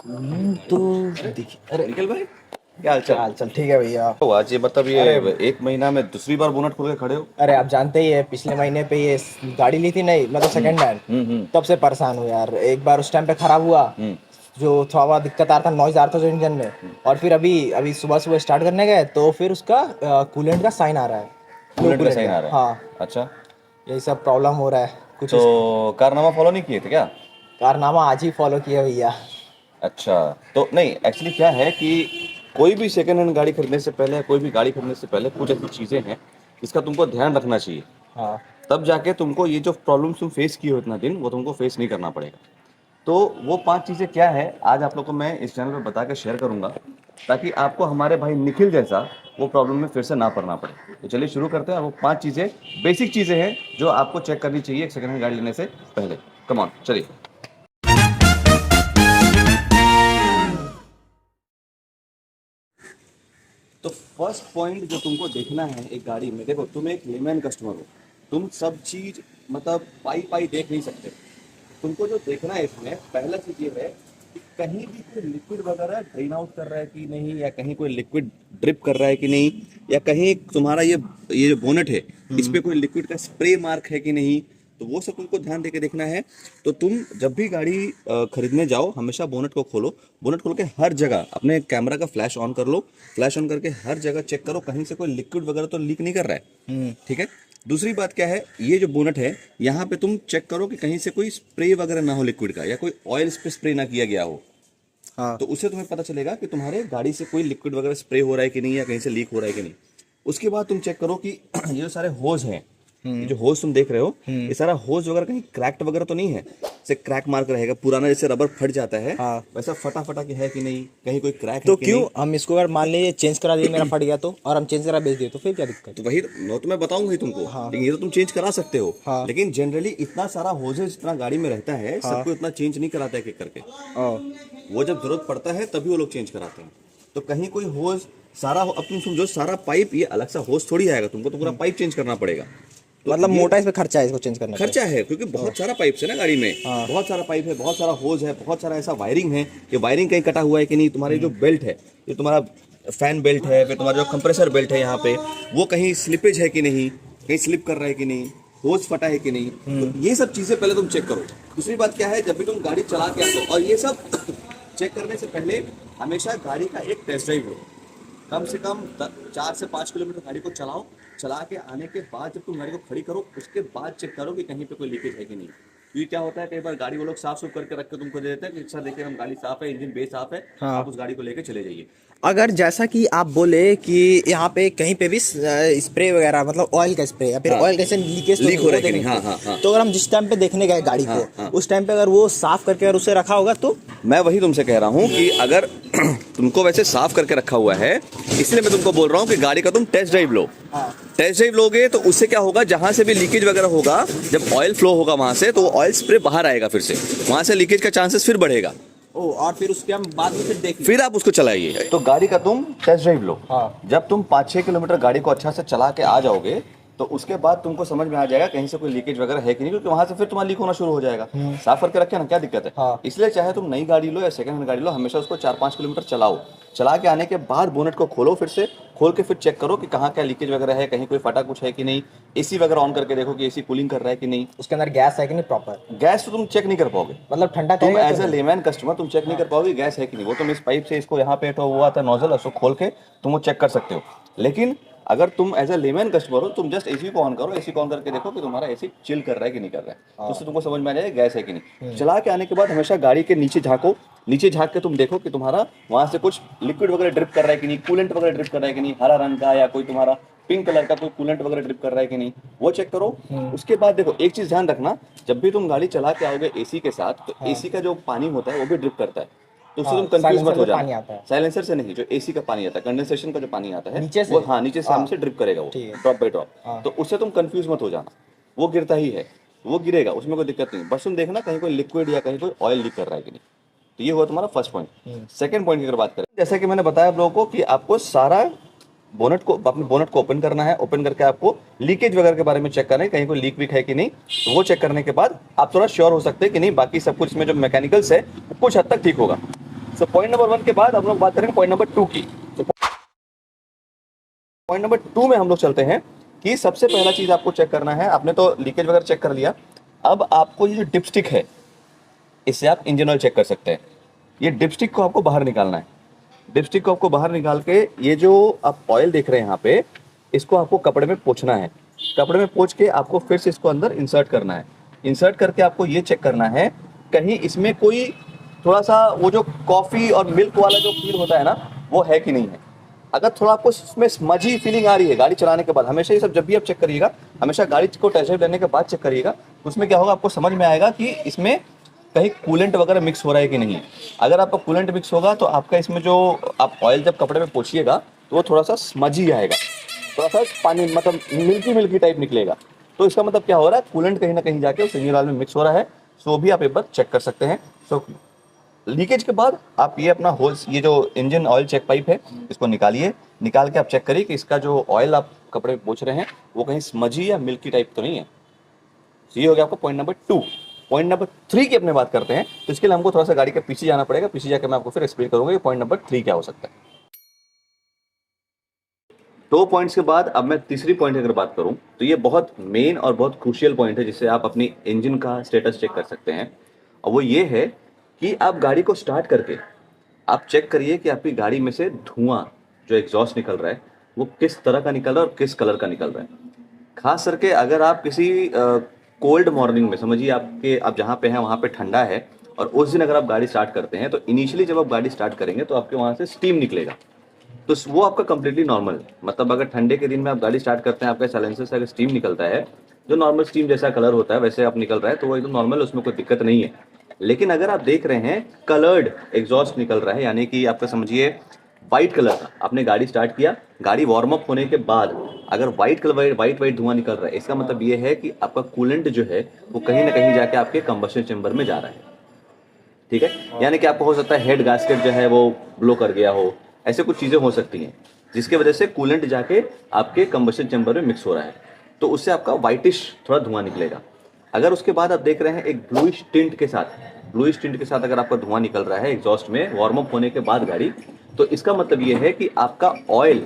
तो देखिए, अरे निखिल भाई, क्या हाल चाल? हाल चल ठीक है भैया। तो आज ये मतलब ये अरे 1 महीना में दूसरी बार बोनट खोल के खड़े हो? अरे आप जानते ही है, पिछले महीने पे ये गाड़ी ली थी नहीं, मतलब सेकंड हैंड। हम्म। तब से परेशान हूँ यार। एक बार उस टाइम पे खराब हुआ, हम्म। जो थोड़ा बहुत दिक्कत आ रहा था, नॉइज आ रहा था जो इंजन में। और फिर अभी अभी सुबह सुबह स्टार्ट करने गए तो फिर उसका कूलेंट का साइन आ रहा है, फ्लो कूलेंट का कूलेंट साइन का। आ रहा है? हाँ, अच्छा। यही सब प्रॉब्लम हो रहा है कुछ इस। तो कारनामा फॉलो नहीं किए थे क्या? कारनामा आज ही फॉलो किया भैया। अच्छा। तो नहीं, एक्चुअली क्या है कि कोई भी सेकंड हैंड गाड़ी खरीदने से पहले, कोई भी गाड़ी खरीदने से पहले कुछ ऐसी चीज़ें हैं जिसका तुमको ध्यान रखना चाहिए। हाँ तब जाके तुमको ये जो प्रॉब्लम तुम फेस किए हो इतना दिन, वो तुमको फेस नहीं करना पड़ेगा। तो वो 5 चीज़ें क्या है, आज आप लोग को मैं इस चैनल पे बता के शेयर करूंगा, ताकि आपको हमारे भाई निखिल जैसा वो प्रॉब्लम में फिर से ना पड़ना पड़े। तो चलिए शुरू करते हैं। वो 5 चीज़ें, बेसिक चीज़ें हैं जो आपको चेक करनी चाहिए एक सेकंड हैंड गाड़ी लेने से पहले। कम ऑन, चलिए। तो फर्स्ट पॉइंट जो तुमको देखना है एक गाड़ी में, देखो तुम एक लेमैन कस्टमर हो, तुम सब चीज मतलब पाई पाई देख नहीं सकते। तुमको जो देखना है इसमें पहला चीज ये है कि कहीं भी कोई लिक्विड वगैरह ड्रेन आउट कर रहा है कि नहीं, या कहीं कोई लिक्विड ड्रिप कर रहा है कि नहीं, या कहीं तुम्हारा ये जो बोनट है इस पे कोई लिक्विड का स्प्रे मार्क है कि नहीं। तो वो सब तुमको ध्यान देके देखना है। तो तुम जब भी गाड़ी खरीदने जाओ, हमेशा बोनट को खोलो। बोनट खोल के हर जगह अपने कैमरा का फ्लैश ऑन कर लो। फ्लैश ऑन करके हर जगह चेक करो कहीं से कोई लिक्विड वगैरह तो लीक नहीं कर रहा है। ठीक है। दूसरी बात क्या है, ये जो बोनट है यहाँ पे तुम चेक करो कि कहीं से कोई स्प्रे वगैरह ना हो लिक्विड का, या कोई ऑयल पे स्प्रे ना किया गया हो। हाँ। तो उससे तुम्हें पता चलेगा कि तुम्हारे गाड़ी से कोई लिक्विड वगैरह स्प्रे हो रहा है कि नहीं, या कहीं से लीक हो रहा है कि नहीं। उसके बाद तुम चेक करो कि ये जो सारे होज हैं, ये जो होज तुम देख रहे हो, ये सारा होज वगैरह कहीं क्रैक्ड वगैरह तो नहीं है। जैसे क्रैक मार्क रहेगा पुराना, जैसे रबर फट जाता है, हाँ। वैसा फटा फटा के है कि नहीं, कहीं कोई क्रैक तो है कि क्यों नहीं। हम इसको अगर मान लीजिए चेंज करा दिए, मेरा फट गया तो, और हम चेंज करा बेच दिए तो फिर क्या दिक्कत? तो वही वो तो मैं बताऊंगा ही तुमको। हाँ लेकिन ये तो तुम चेंज करा सकते हो। हाँ लेकिन जनरली इतना सारा होजेस इतना गाड़ी में रहता है, हाँ। सबको इतना चेंज नहीं कराता है एक एक करके। ओ, वो जब जरूरत पड़ता है तभी वो लोग चेंज कराते हैं। तो कहीं कोई होज सारा अब तुम समझो सारा पाइप, ये अलग सा होज थोड़ी आएगा, तुमको तो पूरा पाइप चेंज करना पड़ेगा। तो मतलब ये मोटा इस पे खर्चा है इसको चेंज करने का? खर्चा है, क्योंकि बहुत सारा पाइप है ना गाड़ी में। हाँ। बहुत सारा पाइप है, बहुत सारा होज है, बहुत सारा ऐसा वायरिंग है कि वायरिंग कहीं कटा हुआ है कि नहीं, तुम्हारी जो बेल्ट है, ये तुम्हारा फैन बेल्ट है, फिर तुम्हारा जो कंप्रेसर बेल्ट है यहाँ पे, वो कहीं स्लिपेज है कि नहीं, कहीं स्लिप कर रहा है कि नहीं, होज फटा है कि नहीं। तो ये सब चीजें पहले तुम चेक करो। दूसरी बात क्या है, जब भी तुम गाड़ी चला के आते हो, और ये सब चेक करने से पहले हमेशा गाड़ी का एक टेस्ट ड्राइव लो। कम से कम 4 से 5 किलोमीटर गाड़ी को चलाओ। चला के आने के बाद जब तुम गाड़ी को खड़ी करो, उसके बाद चेक करो कि कहीं पे कोई लीकेज है कि नहीं। क्योंकि क्या होता है, कई बार गाड़ी वो लोग साफ सुफ करके रख के तुमको दे देते हैं कि सर देखिए हम गाड़ी साफ है, इंजन बेस साफ है, हाँ। आप उस गाड़ी को लेके चले जाइए। अगर जैसा कि आप बोले कि यहाँ पे कहीं पे भी स्प्रे वगैरह, मतलब ऑयल का स्प्रे या फिर हाँ। ऑयल कैसे लीकेज तो लीक नहीं, हो रहा वो है कि देखने नहीं। हाँ, के हाँ, लिए। हाँ। तो अगर हम जिस टाइम पे देखने गए गाड़ी हाँ, को, हाँ। उस टाइम पे अगर वो साफ करके अगर उसे रखा होगा तो? मैं वही तुमसे कह रहा हूँ कि अगर तुमको वैसे साफ करके रखा हुआ है, इसलिए मैं तुमको बोल रहा हूँ कि गाड़ी का तुम टेस्ट ड्राइव लो। हाँ। टेस्ट ड्राइव लोगे तो उससे क्या होगा, जहां से भी लीकेज वगैरह होगा, जब ऑयल फ्लो होगा वहां से, तो वो ऑयल स्प्रे बाहर आएगा, फिर से वहां से लीकेज का चांसेस फिर बढ़ेगा। ओ, और फिर उसके हम बाद में फिर देखें। फिर आप उसको चलाइए। तो गाड़ी का तुम टेस्ट ड्राइव लो। हाँ। जब तुम 5-6 किलोमीटर गाड़ी को अच्छा से चला के आ जाओगे, तो उसके बाद तुमको समझ में आ जाएगा कहीं से कोई लीकेज वगैरह है कि नहीं, क्योंकि वहां से फिर तुम्हारा लीक होना शुरू हो जाएगा। साफ करके रखे ना, क्या दिक्कत है। हाँ। इसलिए चाहे तुम नई गाड़ी लो या सेकंड हैंड गाड़ी लो, हमेशा उसको 4-5 किलोमीटर चलाओ। चला के आने के बाद बोनेट को खोलो, फिर से खोल के फिर चेक करो कि कहाँ क्या लीकेज वगैरह है, कहीं कोई फटा कुछ है कि नहीं। एसी वगैरह ऑन करके देखो कि एसी कूलिंग कर रहा है कि नहीं। उसके अंदर गैस है कि नहीं प्रॉपर? गैस तो तुम चेक नहीं कर पाओगे, मतलब ठंडा तुम करेगा एज तो ए नहीं? लेमैन कस्टमर तुम चेक नहीं कर पाओगे गैस है कि नहीं। वो तुम इस पाइप से इसको यहाँ पे तो वो आता है नोजल, उसको खोल के तुम वो चेक कर सकते हो। लेकिन अगर तुम एज ए लेमैन कस्टमर हो, तुम जस्ट एसी को ऑन करो, एसी को ऑन करके देखो कि तुम्हारा एसी चिल कर रहा है कि नहीं कर रहा है। तो उससे तुमको समझ में आ जाएगा गैस है कि नहीं। चला के आने के बाद हमेशा गाड़ी के नीचे झांको। नीचे झांक के तुम देखो कि तुम्हारा वहां से कुछ लिक्विड वगैरह ड्रिप कर रहा है कि नहीं, कूलेंट वगैरह ड्रिप कर रहा है कि नहीं, हरा रंग का या कोई तुम्हारा पिंक कलर का कोई कूलेंट वगैरह ड्रिप कर रहा है कि नहीं, वो चेक करो। उसके बाद देखो एक चीज ध्यान रखना, जब भी तुम गाड़ी चला के आओगे एसी के साथ, तो एसी का जो पानी होता है वो भी ड्रिप करता है। तो उससे तुम कंफ्यूज मत हो पानी आता जाना। है। साइलेंसर से नहीं, जो एसी का पानी आता है, कंडेंसेशन का जो पानी आता है नीचे से? वो, हाँ नीचे से हाँ। हमसे ड्रिप करेगा वो, ठीक है। Drop by drop. हाँ। तो उससे तुम कंफ्यूज मत हो जाना, वो गिरता ही है, वो गिरेगा, उसमें कोई दिक्कत नहीं। बस तुम देखना कहीं कोई लिक्विड या कहीं कोई ऑयल लीक कर रहा है कि नहीं। तो ये हुआ तुम्हारा फर्स्ट पॉइंट। सेकंड पॉइंट की अगर बात करें, जैसा कि मैंने बताया आप लोगों को कि आपको सारा बोनट को, अपने बोनट को ओपन करना है। ओपन करके आपको लीकेज वगैरह के बारे में चेक करना है, कहीं कोई लीक वीक है कि नहीं। तो वो चेक करने के बाद आप थोड़ा श्योर हो सकते हैं कि नहीं बाकी सब कुछ इसमें जो मैकेनिकल्स है वो कुछ हद तक ठीक होगा। सो पॉइंट नंबर 1 के बाद हम लोग बात करेंगे पॉइंट नंबर 2 की। तो पॉइंट नंबर 2 में हम लोग चलते हैं कि सबसे पहला चीज आपको चेक करना है, आपने तो लीकेज वगैरह चेक कर लिया, अब आपको ये जो डिपस्टिक है इससे आप इंजन ऑयल चेक कर सकते हैं। ये डिपस्टिक को आपको बाहर निकालना है। डिपस्टिक को आपको बाहर निकाल के ये जो आप ऑयल देख रहे हैं यहाँ पे, इसको आपको कपड़े में पोंछना है। कपड़े में पोंछ के आपको फिर से इसको अंदर इंसर्ट करना है। इंसर्ट करके आपको ये चेक करना है कहीं इसमें कोई थोड़ा सा वो जो कॉफ़ी और मिल्क वाला जो फील होता है ना, वो है कि नहीं है। अगर थोड़ा आपको इसमें स्मजी फीलिंग आ रही है गाड़ी चलाने के बाद, हमेशा ये सब जब भी आप चेक करिएगा, हमेशा गाड़ी को टेस्ट ड्राइव लेने के बाद चेक करिएगा। उसमें क्या होगा, आपको समझ में आएगा कि इसमें कहीं कूलेंट वगैरह मिक्स हो रहा है कि नहीं। अगर आपका कूलेंट मिक्स होगा तो आपका इसमें जो आप ऑयल जब कपड़े में पोंछिएगा तो वो थोड़ा सा स्मजी आएगा, थोड़ा सा पानी मतलब मिल्की मिल्की टाइप निकलेगा। तो इसका मतलब क्या हो रहा है, कूलेंट कहीं ना कहीं जाके उस इंजन ऑयल में मिक्स हो रहा है। सो भी आप एक बार चेक कर सकते हैं। सो लीकेज के बाद आप ये अपना होल्स, ये जो इंजन ऑयल चेक पाइप है इसको निकालिए। निकाल के आप चेक करिए कि इसका जो ऑयल आप कपड़े में पोंछ रहे हैं वो कहीं स्मजी या मिल्की टाइप तो नहीं है। ये हो गया आपको पॉइंट नंबर 2। पॉइंट नंबर 3 की अपने बात करते हैं, तो इसके लिए हमको थोड़ा सा गाड़ी के पीछे जाना पड़ेगा। पीछे जाकर मैं आपको फिर एक्सप्लेन करूंगा कि पॉइंट नंबर 3 क्या हो सकता है। 2 पॉइंट्स के बाद अब मैं तीसरी पॉइंट की अगर बात करूं तो ये बहुत मेन और बहुत क्रूशियल पॉइंट है जिससे आप अपनी इंजन का स्टेटस चेक कर सकते हैं। और वो ये है कि आप गाड़ी को स्टार्ट करके आप चेक करिए कि आपकी गाड़ी में से धुआं जो एग्जॉस्ट निकल रहा है वो किस तरह का निकल रहा है और किस कलर का निकल रहा है। खास करके अगर आप किसी कोल्ड मॉर्निंग में, समझिए आप जहाँ पे हैं वहाँ पे ठंडा है और उस दिन अगर आप गाड़ी स्टार्ट करते हैं तो इनिशियली जब आप गाड़ी स्टार्ट करेंगे तो आपके वहाँ से स्टीम निकलेगा। तो वो आपका कंप्लीटली नॉर्मल है। मतलब अगर ठंडे के दिन में आप गाड़ी स्टार्ट करते हैं, आपके साइलेंसर से अगर स्टीम निकलता है, जो नॉर्मल स्टीम जैसा कलर होता है वैसे आप निकल रहा है, तो वो एकदम नॉर्मल है, उसमें कोई दिक्कत नहीं है। लेकिन अगर आप देख रहे हैं कलर्ड एग्जॉस्ट निकल रहा है, यानी कि आपका समझिए वाइट कलर का, आपने गाड़ी स्टार्ट किया, गाड़ी वार्म अप होने के बाद अगर वाइट कलर वाइट धुआं निकल रहा है, इसका मतलब ये है कि आपका कूलेंट जो है वो कहीं ना कहीं जाके आपके कंबशन चेंबर में जा रहा है। ठीक है, यानी कि आपको हो सकता है हेड गास्केट जो है वो ब्लो कर गया हो, ऐसे कुछ चीज़ें हो सकती हैं जिसके वजह से कूलेंट जाके आपके कंबशन चेंबर में मिक्स हो रहा है, तो उससे आपका वाइटिश थोड़ा धुआं निकलेगा। अगर उसके बाद आप देख रहे हैं एक ब्लूइश टिंट के साथ अगर आपका धुआं निकल रहा है एग्जॉस्ट में वार्म अप होने के बाद गाड़ी, तो इसका मतलब ये है कि आपका ऑयल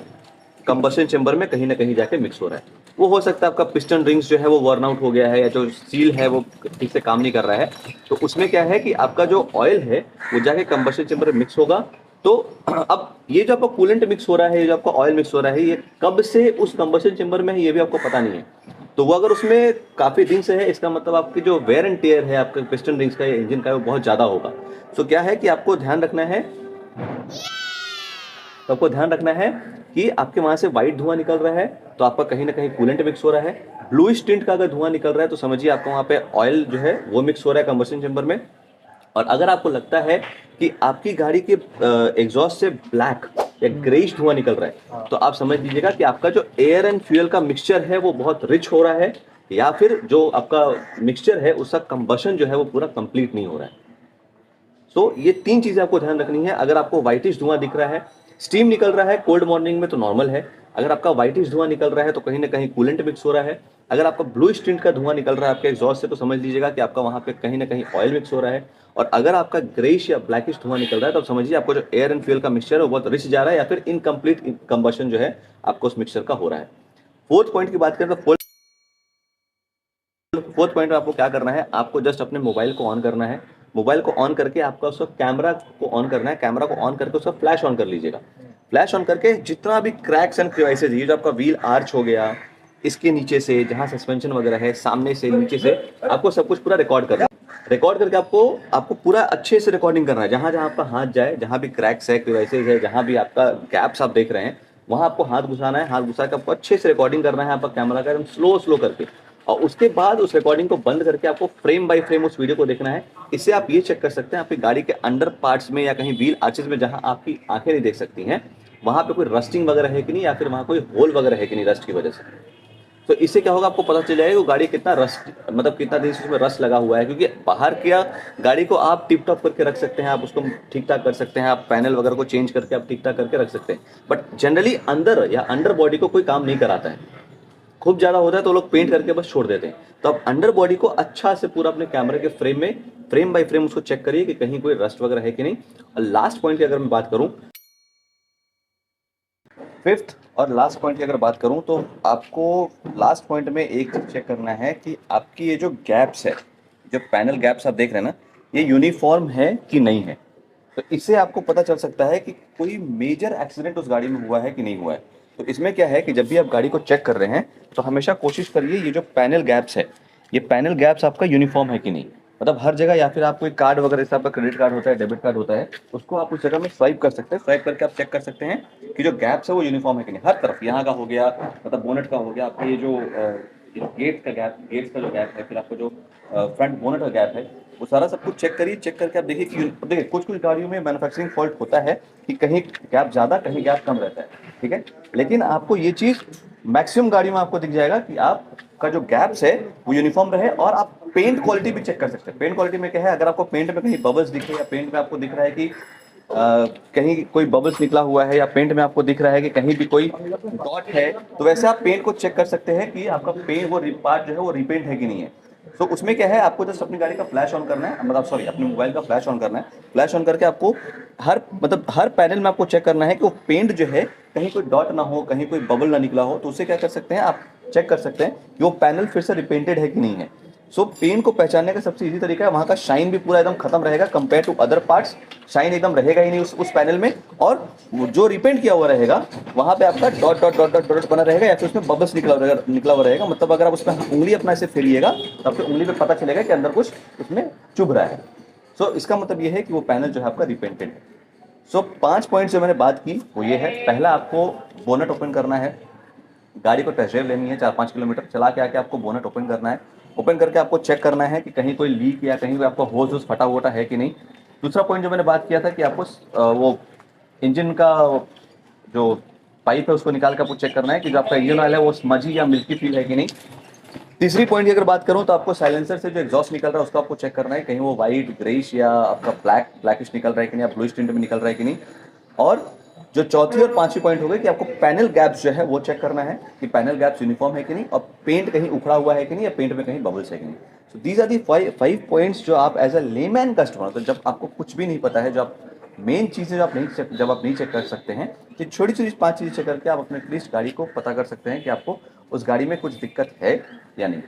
कंबशन चेंबर में कहीं ना कहीं जाके मिक्स हो रहा है। वो हो सकता है आपका पिस्टन रिंग्स जो है वो वर्न आउट हो गया है, या जो सील है वो ठीक से काम नहीं कर रहा है। तो उसमें क्या है कि आपका जो ऑयल है वो जाके कंबशन चेंबर में मिक्स होगा। तो अब ये जो आपका कूलेंट मिक्स हो रहा है, ये जो आपका ऑयल मिक्स हो रहा है, ये कब से उस कंबशन चेंबर में है ये भी आपको पता नहीं है। तो वो अगर उसमें काफ़ी दिन से है, इसका मतलब आपकी जो वेयर एंड टेयर है आपके पिस्टन रिंग्स का या इंजन का, वो बहुत ज़्यादा होगा। सो क्या है कि आपको ध्यान रखना है, तो आपको ध्यान रखना है कि आपके वहां से व्हाइट धुआं निकल रहा है तो आपका कहीं ना कहीं कूलेंट मिक्स हो रहा है। ब्लूइश टिंट का अगर धुआं निकल रहा है तो समझिए आपका वहां पे ऑयल जो है वो मिक्स हो रहा है कंबशन चेंबर में। और अगर आपको लगता है कि आपकी गाड़ी के एग्जॉस्ट से ब्लैक या ग्रेइश धुआं निकल रहा है, तो आप समझ लीजिएगा कि आपका जो एयर एंड फ्यूल का मिक्सचर है वो बहुत रिच हो रहा है, या फिर जो आपका मिक्सचर है उसका कंबशन जो है वो पूरा कंप्लीट नहीं हो रहा है। तो ये 3 चीजें आपको ध्यान रखनी है। अगर आपको व्हाइटिश धुआं दिख रहा है, स्टीम निकल रहा है कोल्ड मॉर्निंग में तो नॉर्मल है। अगर आपका व्हाइटिश धुआं निकल रहा है तो कहीं ना कहीं कूलेंट मिक्स हो रहा है। अगर आपका ब्लूइश टिंट का धुआं निकल रहा है आपके एग्जॉस्ट से, तो समझ लीजिएगा कि आपका वहां पे कहीं ना कहीं ऑयल मिक्स हो रहा है। और अगर आपका ग्रेइश या ब्लैकिश धुआं निकल रहा है तो समझिए आपको जो एयर एंड फ्यूल का मिक्सचर है वो बहुत रिच जा रहा है, या फिर इनकम्प्लीट कंबशन जो है आपको उस मिक्सचर का हो रहा है। फोर्थ पॉइंट की बात करें तो फोर्थ पॉइंट में आपको क्या करना है, आपको जस्ट अपने मोबाइल को ऑन करना है। मोबाइल को ऑन करके आपका उसका कैमरा को ऑन करना है। कैमरा को ऑन करके उसका फ्लैश ऑन कर लीजिएगा। फ्लैश ऑन करके जितना भी क्रैक्स एंड क्रिवाइसेज, ये जो आपका व्हील आर्च हो गया, इसके नीचे से जहाँ सस्पेंशन वगैरह है, सामने से नीचे से, आपको सब कुछ पूरा रिकॉर्ड करना है। रिकॉर्ड करके आपको पूरा अच्छे से रिकॉर्डिंग करना है। जहाँ जहाँ आपका हाथ जाए, जहाँ भी क्रैक्स है, क्रिवाइसेज है, जहाँ भी आपका गैप्स आप देख रहे हैं, वहाँ आपको हाथ घुसाना है। हाथ घुसा के आपको अच्छे से रिकॉर्डिंग करना है आपका कैमरा का, एकदम स्लो करके। और उसके बाद उस रिकॉर्डिंग को बंद करके आपको फ्रेम बाय फ्रेम उस वीडियो को देखना है। इससे आप ये चेक कर सकते हैं आपकी गाड़ी के अंडर पार्ट्स में या कहीं व्हील आर्चेस में जहां आपकी आंखें नहीं देख सकती हैं, वहां पे कोई रस्टिंग वगैरह है कि नहीं, या फिर वहां कोई होल वगैरह है कि नहीं रस्ट की वजह से। तो इससे क्या होगा, आपको पता चल जाएगा वो गाड़ी कितना रस्ट, मतलब कितना दिन से उसमें रस्ट लगा हुआ है। क्योंकि बाहर क्या गाड़ी को आप टिप टॉप करके रख सकते हैं, आप उसको ठीक ठाक कर सकते हैं, आप पैनल वगैरह को चेंज करके आप ठीक ठाक करके रख सकते हैं, बट जनरली अंदर या अंडर बॉडी को कोई काम नहीं कराता है। खूब ज़्यादा होता है तो लोग पेंट करके बस छोड़ देते हैं। तो आप अंडर बॉडी को अच्छा से पूरा अपने कैमरे के फ्रेम में फ्रेम बाय फ्रेम उसको चेक करिए कि कहीं कोई रस्ट वगैरह है कि नहीं। और लास्ट पॉइंट की अगर मैं बात करूं, फिफ्थ और लास्ट पॉइंट की अगर बात करूं, तो आपको लास्ट पॉइंट में एक चीज चेक करना है कि आपकी ये जो गैप्स है, जो पैनल गैप्स आप देख रहे हैं ना, ये यूनिफॉर्म है कि नहीं है। तो इससे आपको पता चल सकता है कि कोई मेजर एक्सीडेंट उस गाड़ी में हुआ है कि नहीं हुआ है। तो इसमें क्या है कि जब भी आप गाड़ी को चेक कर रहे हैं तो हमेशा कोशिश करिए ये जो पैनल गैप्स है, ये पैनल गैप्स आपका यूनिफॉर्म है कि नहीं। मतलब हर जगह, या फिर आप कोई कार्ड वगैरह, जैसे आपका क्रेडिट कार्ड होता है, डेबिट कार्ड होता है, उसको आप उस जगह में स्वाइप कर सकते हैं। स्वाइप करके आप चेक कर सकते हैं कि जो गैप्स है वो यूनिफॉर्म है कि नहीं, हर तरफ। यहाँ का हो गया, मतलब बोनेट का हो गया, आपका ये जो गेट का गैप, गेट्स का जो गैप है, फिर आपका जो फ्रंट बोनेट का गैप है, वो सारा सब कुछ चेक करिए। चेक करके आप देखिए कि देखिए कुछ कुछ गाड़ियों में मैन्युफैक्चरिंग फॉल्ट होता है कि कहीं गैप ज़्यादा, कहीं गैप कम रहता है, ठीक है। लेकिन आपको ये चीज़ मैक्सिमम गाड़ियों में आपको दिख जाएगा कि आपका जो गैप्स है वो यूनिफॉर्म रहे। और आप पेंट क्वालिटी भी चेक कर सकते हैं। पेंट क्वालिटी में क्या है, अगर आपको पेंट में कहीं बबल्स दिखे, या पेंट में आपको दिख रहा है कि कहीं कोई बबल्स निकला हुआ है, या पेंट में आपको दिख रहा है कि कहीं भी कोई डॉट है, तो वैसे आप पेंट को चेक कर सकते हैं कि आपका पेंट, वो पार्ट जो है वो रिपेंट है कि नहीं है। तो उसमें क्या है, आपको जस्ट अपनी गाड़ी का फ्लैश ऑन करना है, मतलब सॉरी, अपने मोबाइल का फ्लैश ऑन करना है। फ्लैश ऑन करके आपको हर पैनल में आपको चेक करना है कि वो पेंट जो है कहीं कोई डॉट ना हो, कहीं कोई बबल ना निकला हो। तो उससे क्या कर सकते हैं, आप चेक कर सकते हैं कि वो पैनल फिर से रिपेंटेड है कि नहीं है। सो पेंट को पहचानने का सबसे इजी तरीका है, वहाँ का शाइन भी पूरा एकदम खत्म रहेगा compare to other parts. Shine एकदम रहेगा ही नहीं उस पैनल में। और जो रिपेंट किया हुआ रहेगा वहाँ पे आपका dot dot dot dot dot बना रहेगा, या फिर उसमें बबल्स निकला हुआ रहेगा। मतलब अगर आप उसमें उंगली अपना ऐसे फेरिएगा तो आपको उंगली पे पता चलेगा कि अंदर कुछ उसमें चुभ रहा है। सो इसका मतलब ये है कि वो पैनल जो है आपका रिपेंटेड है। सो 5 पॉइंट्स जो मैंने बात की वो ये है। पहला, आपको बोनट ओपन करना है, गाड़ी को टेस्ट ड्राइव लेनी है, 4-5 किलोमीटर चला के आके आपको बोनट ओपन करना है। ओपन करके आपको चेक करना है कि कहीं कोई लीक या कहीं भी आपका होज वोज फटा वोटा है कि नहीं। दूसरा पॉइंट जो मैंने बात किया था कि आपको वो इंजन का जो पाइप है उसको निकाल के आपको चेक करना है कि जो आपका इंजन ऑयल है वो स्मजी या मिल्की फील है कि नहीं। तीसरी पॉइंट की अगर बात करूं तो आपको साइलेंसर से जो एग्जॉस्ट निकल रहा है उसको आपको चेक करना है, कहीं वो वाइट, ग्रेइश या आपका ब्लैकिश निकल रहा है कि नहीं, या ब्लूइश टिंट में निकल रहा है कि नहीं। और जो चौथी और पांचवी पॉइंट हो गई कि आपको पैनल गैप्स जो है वो चेक करना है कि पैनल गैप्स यूनिफॉर्म है कि नहीं, और पेंट कहीं उखड़ा हुआ है कि नहीं, या पेंट में कहीं बबल्स है कि नहीं। So these are the 5 points जो आप एज अ लेमैन कस्टमर, तो जब आपको कुछ भी नहीं पता है, जो आप मेन चीज़ें जो आप नहीं चेक, जब आप नहीं चेक कर सकते हैं, तो छोटी छोटी 5 चीज़ें चेक करके आप अपने एटलीस्ट गाड़ी को पता कर सकते हैं कि आपको उस गाड़ी में कुछ दिक्कत है या नहीं।